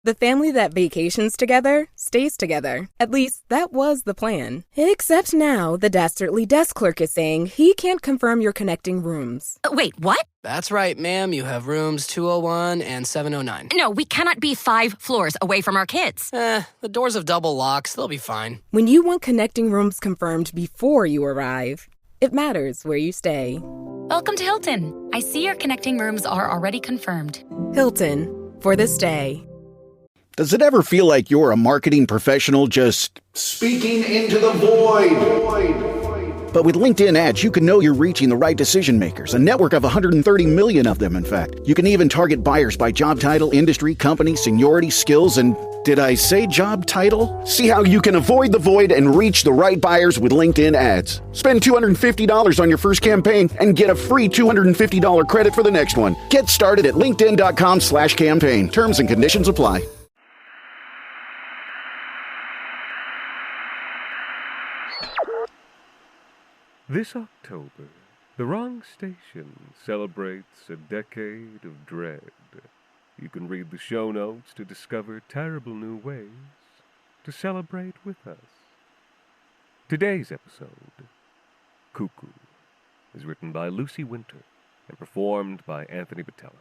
The family that vacations together stays together. At least, that was the plan. Except now, the dastardly desk clerk is saying he can't confirm your connecting rooms. Wait, what? That's right, ma'am. You have rooms 201 and 709. No, we cannot be 5 floors away from our kids. The doors have double locks. They'll be fine. When you want connecting rooms confirmed before you arrive, it matters where you stay. Welcome to Hilton. I see your connecting rooms are already confirmed. Hilton, for the stay. Does it ever feel like you're a marketing professional just speaking into the void? But with LinkedIn ads, you can know you're reaching the right decision makers, a network of 130 million of them, in fact. You can even target buyers by job title, industry, company, seniority, skills, and did I say job title? See how you can avoid the void and reach the right buyers with LinkedIn ads. Spend $250 on your first campaign and get a free $250 credit for the next one. Get started at linkedin.com/campaign. Terms and conditions apply. This October, the wrong station celebrates a decade of dread. You can read the show notes to discover terrible new ways to celebrate with us. Today's episode, Cuckoo, is written by Lucy Winter and performed by Anthony Botelho.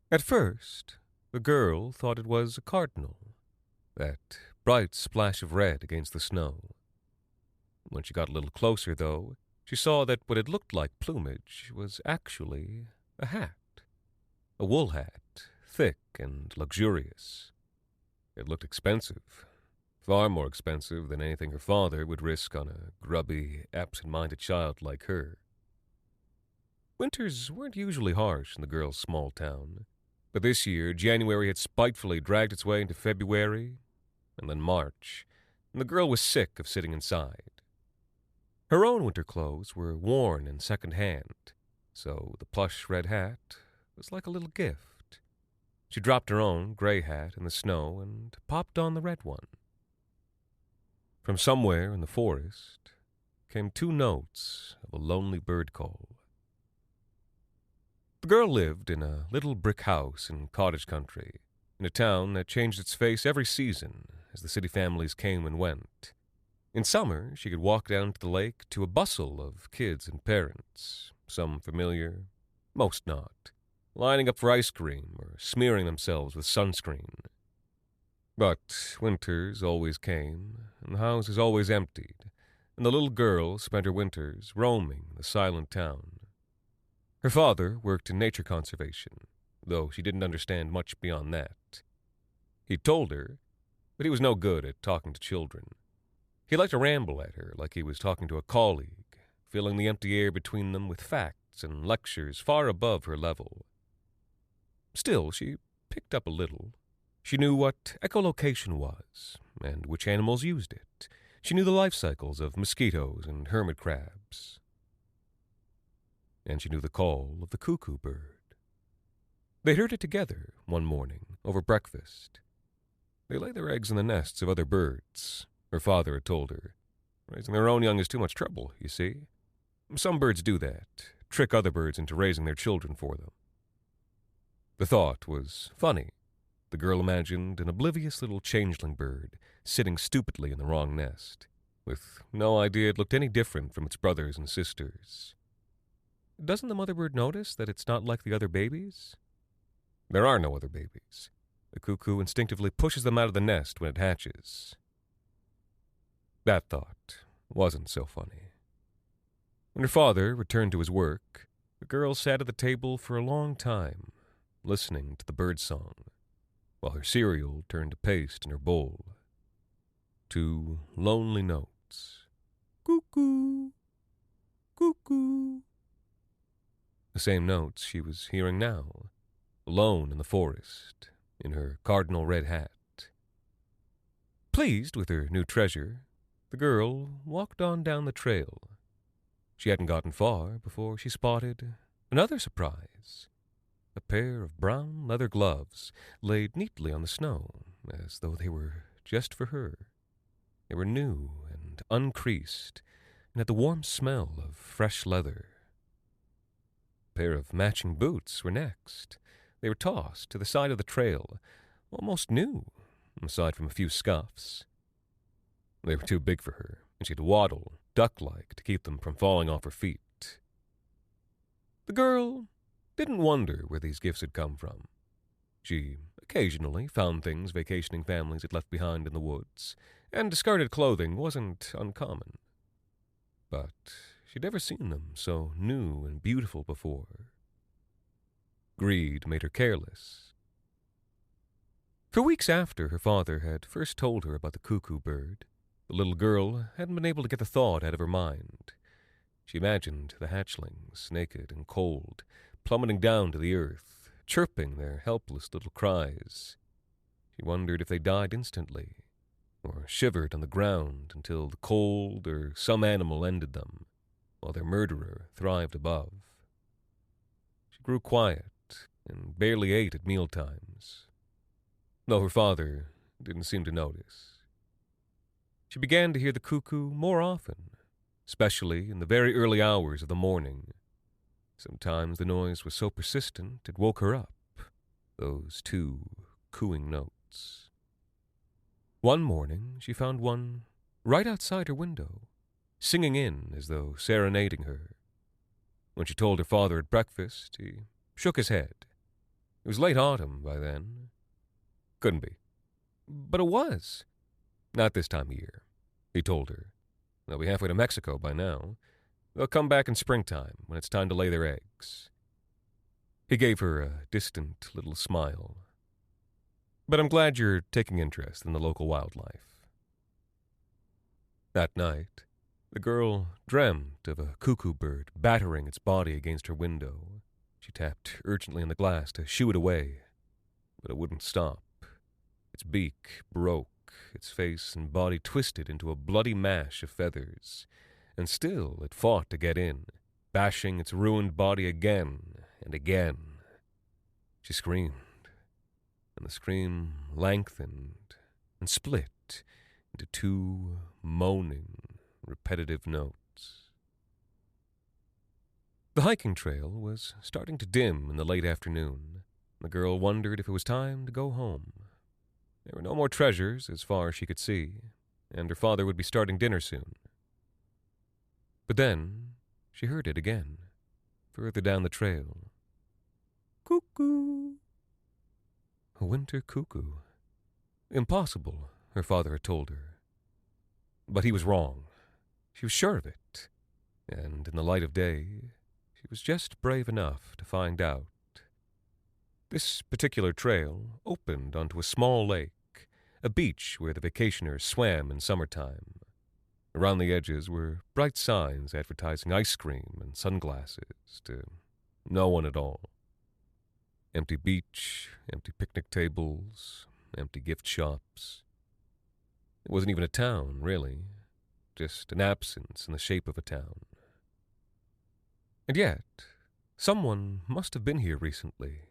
At first, the girl thought it was a cardinal, that bright splash of red against the snow. When she got a little closer, though, she saw that what had looked like plumage was actually a hat. A wool hat, thick and luxurious. It looked expensive, far more expensive than anything her father would risk on a grubby, absent-minded child like her. Winters weren't usually harsh in the girl's small town. But this year, January had spitefully dragged its way into February, and then March, and the girl was sick of sitting inside. Her own winter clothes were worn and second-hand, so the plush red hat was like a little gift. She dropped her own gray hat in the snow and popped on the red one. From somewhere in the forest came 2 notes of a lonely bird call. The girl lived in a little brick house in cottage country, in a town that changed its face every season as the city families came and went. In summer, she could walk down to the lake to a bustle of kids and parents, some familiar, most not, lining up for ice cream or smearing themselves with sunscreen. But winters always came, and the house was always emptied, and the little girl spent her winters roaming the silent town. Her father worked in nature conservation, though she didn't understand much beyond that. He told her, but he was no good at talking to children. He liked to ramble at her like he was talking to a colleague, filling the empty air between them with facts and lectures far above her level. Still, she picked up a little. She knew what echolocation was, and which animals used it. She knew the life cycles of mosquitoes and hermit crabs. And she knew the call of the cuckoo bird. They heard it together one morning over breakfast. They lay their eggs in the nests of other birds, her father had told her. Raising their own young is too much trouble, you see. Some birds do that, trick other birds into raising their children for them. The thought was funny. The girl imagined an oblivious little changeling bird sitting stupidly in the wrong nest, with no idea it looked any different from its brothers and sisters. Doesn't the mother bird notice that it's not like the other babies? There are no other babies. The cuckoo instinctively pushes them out of the nest when it hatches. That thought wasn't so funny. When her father returned to his work, the girl sat at the table for a long time, listening to the bird song. while her cereal turned to paste in her bowl. 2 lonely notes. Cuckoo, cuckoo. The same notes she was hearing now, alone in the forest, in her cardinal red hat. Pleased with her new treasure, the girl walked on down the trail. She hadn't gotten far before she spotted another surprise. A pair of brown leather gloves laid neatly on the snow, as though they were just for her. They were new and uncreased, and had the warm smell of fresh leather. A pair of matching boots were next. They were tossed to the side of the trail, almost new, aside from a few scuffs. They were too big for her, and she had to waddle, duck-like, to keep them from falling off her feet. The girl didn't wonder where these gifts had come from. She occasionally found things vacationing families had left behind in the woods, and discarded clothing wasn't uncommon. But she'd never seen them so new and beautiful before. Greed made her careless. For weeks after her father had first told her about the cuckoo bird, the little girl hadn't been able to get the thought out of her mind. She imagined the hatchlings, naked and cold, plummeting down to the earth, chirping their helpless little cries. She wondered if they died instantly, or shivered on the ground until the cold or some animal ended them, while their murderer thrived above. She grew quiet and barely ate at mealtimes, though her father didn't seem to notice. She began to hear the cuckoo more often, especially in the very early hours of the morning. Sometimes the noise was so persistent it woke her up, those 2 cooing notes. One morning she found one right outside her window, singing in as though serenading her. When she told her father at breakfast, he shook his head. It was late autumn by then. Couldn't be. But it was. Not this time of year, he told her. They'll be halfway to Mexico by now. They'll come back in springtime when it's time to lay their eggs. He gave her a distant little smile. But I'm glad you're taking interest in the local wildlife. That night, the girl dreamt of a cuckoo bird battering its body against her window. She tapped urgently on the glass to shoo it away, but it wouldn't stop. Its beak broke, its face and body twisted into a bloody mash of feathers, and still it fought to get in, bashing its ruined body again and again. She screamed, and the scream lengthened and split into 2 moaning, repetitive notes. The hiking trail was starting to dim in the late afternoon. The girl wondered if it was time to go home. There were no more treasures as far as she could see, and her father would be starting dinner soon. But then she heard it again, further down the trail. Cuckoo! A winter cuckoo. Impossible, her father had told her. But he was wrong. She was sure of it, and in the light of day, she was just brave enough to find out. This particular trail opened onto a small lake, a beach where the vacationers swam in summertime. Around the edges were bright signs advertising ice cream and sunglasses to no one at all. Empty beach, empty picnic tables, empty gift shops. It wasn't even a town, really, just an absence in the shape of a town. And yet, someone must have been here recently,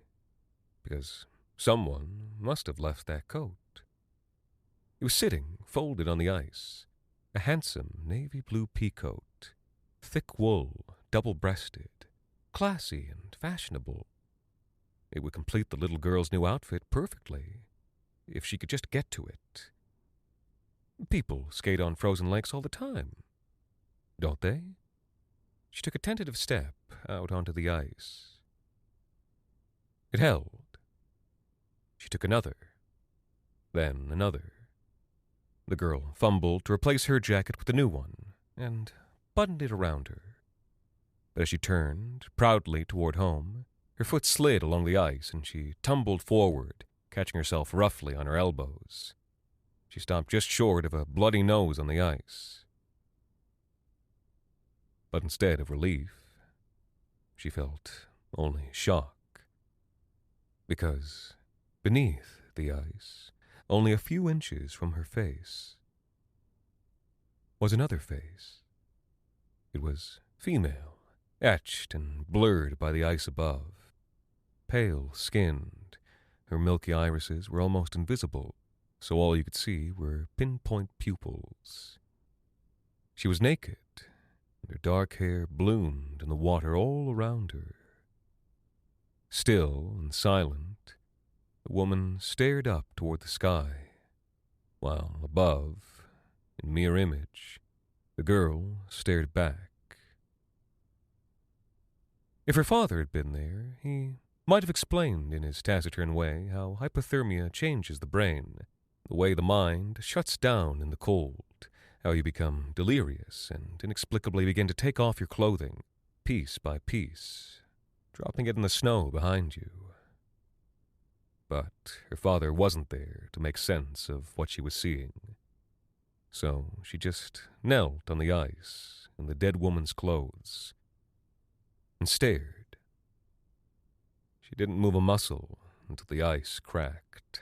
because someone must have left that coat. It was sitting, folded on the ice, a handsome navy blue peacoat, thick wool, double-breasted, classy and fashionable. It would complete the little girl's new outfit perfectly, if she could just get to it. People skate on frozen lakes all the time, don't they? She took a tentative step out onto the ice. It held. She took another, then another. The girl fumbled to replace her jacket with a new one, and buttoned it around her. But as she turned proudly toward home, her foot slid along the ice, and she tumbled forward, catching herself roughly on her elbows. She stopped just short of a bloody nose on the ice. But instead of relief, she felt only shock. Because beneath the ice, only a few inches from her face, was another face. It was female, etched and blurred by the ice above. Pale-skinned, her milky irises were almost invisible, so all you could see were pinpoint pupils. She was naked, and her dark hair bloomed in the water all around her. Still and silent, the woman stared up toward the sky, while above, in mirror image, the girl stared back. If her father had been there, he might have explained in his taciturn way how hypothermia changes the brain, the way the mind shuts down in the cold, how you become delirious and inexplicably begin to take off your clothing, piece by piece, dropping it in the snow behind you. But her father wasn't there to make sense of what she was seeing. So she just knelt on the ice in the dead woman's clothes and stared. She didn't move a muscle until the ice cracked.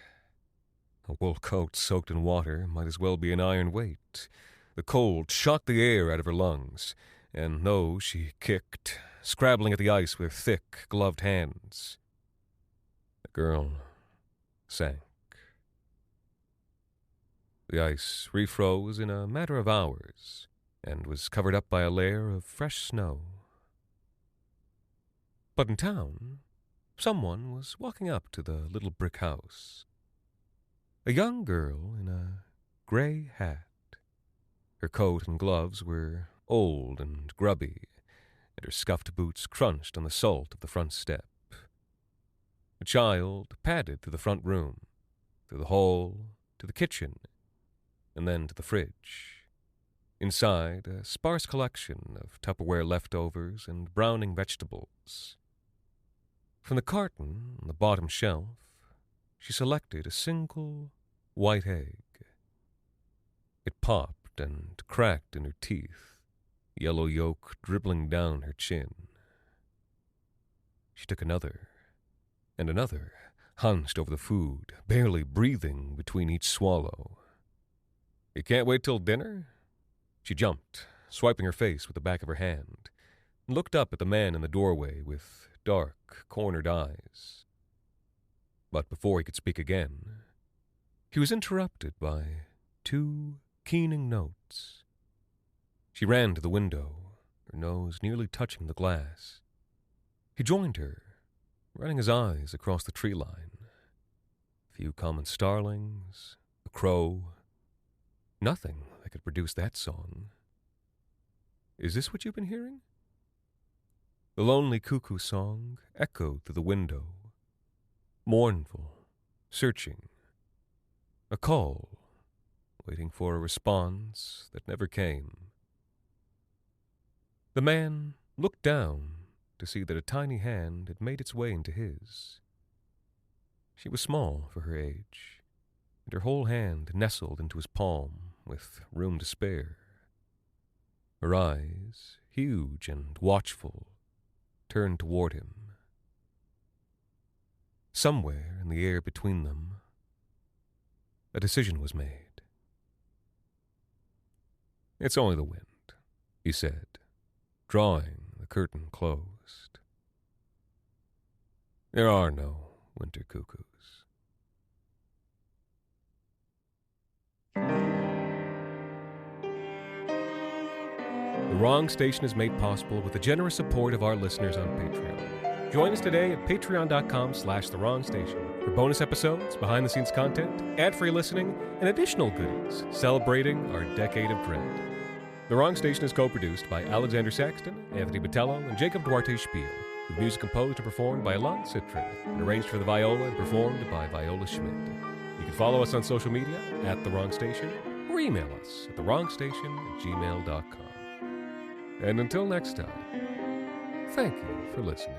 A wool coat soaked in water might as well be an iron weight. The cold shocked the air out of her lungs, and though she kicked, scrabbling at the ice with thick, gloved hands, the girl sank. The ice refroze in a matter of hours and was covered up by a layer of fresh snow. But in town, someone was walking up to the little brick house. A young girl in a gray hat. Her coat and gloves were old and grubby, and her scuffed boots crunched on the salt of the front step. The child padded through the front room, through the hall, to the kitchen, and then to the fridge. Inside, a sparse collection of Tupperware leftovers and browning vegetables. From the carton on the bottom shelf, she selected a single white egg. It popped and cracked in her teeth, yellow yolk dribbling down her chin. She took another, and another, hunched over the food, barely breathing between each swallow. "You can't wait till dinner?" She jumped, swiping her face with the back of her hand, and looked up at the man in the doorway with dark, cornered eyes. But before he could speak again, he was interrupted by two keening notes. She ran to the window, her nose nearly touching the glass. He joined her, running his eyes across the tree line. A few common starlings, a crow. Nothing that could produce that song. Is this what you've been hearing? The lonely cuckoo song echoed through the window, mournful, searching. A call, waiting for a response that never came. The man looked down to see that a tiny hand had made its way into his. She was small for her age, and her whole hand nestled into his palm with room to spare. Her eyes, huge and watchful, turned toward him. Somewhere in the air between them, a decision was made. "It's only the wind," he said, drawing the curtain closed. There are no winter cuckoos. The Wrong Station is made possible with the generous support of our listeners on Patreon. Join us today at patreon.com/The Wrong Station for bonus episodes, behind-the-scenes content, ad-free listening, and additional goodies celebrating our decade of dread. The Wrong Station is co-produced by Alexander Saxton, Anthony Botelho, and Jacob Duarte Spiel, with music composed and performed by Alon Citrin, and arranged for the viola and performed by Viola Schmidt. You can follow us on social media at The Wrong Station, or email us at thewrongstation@gmail.com. And until next time, thank you for listening.